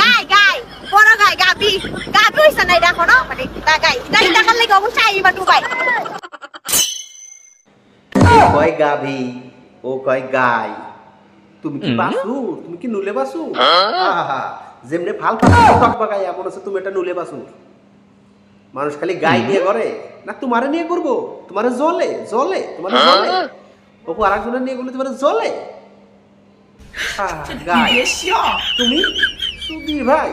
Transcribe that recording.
গাই গাই বড় গাই গাবি গাবি হইছে না এটা কোনো মানে তা গাই এটা করলে কি অবশ্যই আইবা টুবাই কয় গাভী ও কয় গাই তুমি কি বাসু তুমি কি নুলে বাসু আহা যেমনে ফাল টক বাগাই এমন আছে তুমি এটা নুলে বাসু মানুষ খালি গাই নিয়ে করে না তোমারে নিয়ে করবো তোমারে জ্বলে জ্বলে তোমারে জ্বলে ওকে আরেকজনের নিয়ে করলে তোমারে জ্বলে গাই তুমি সুধীর ভাই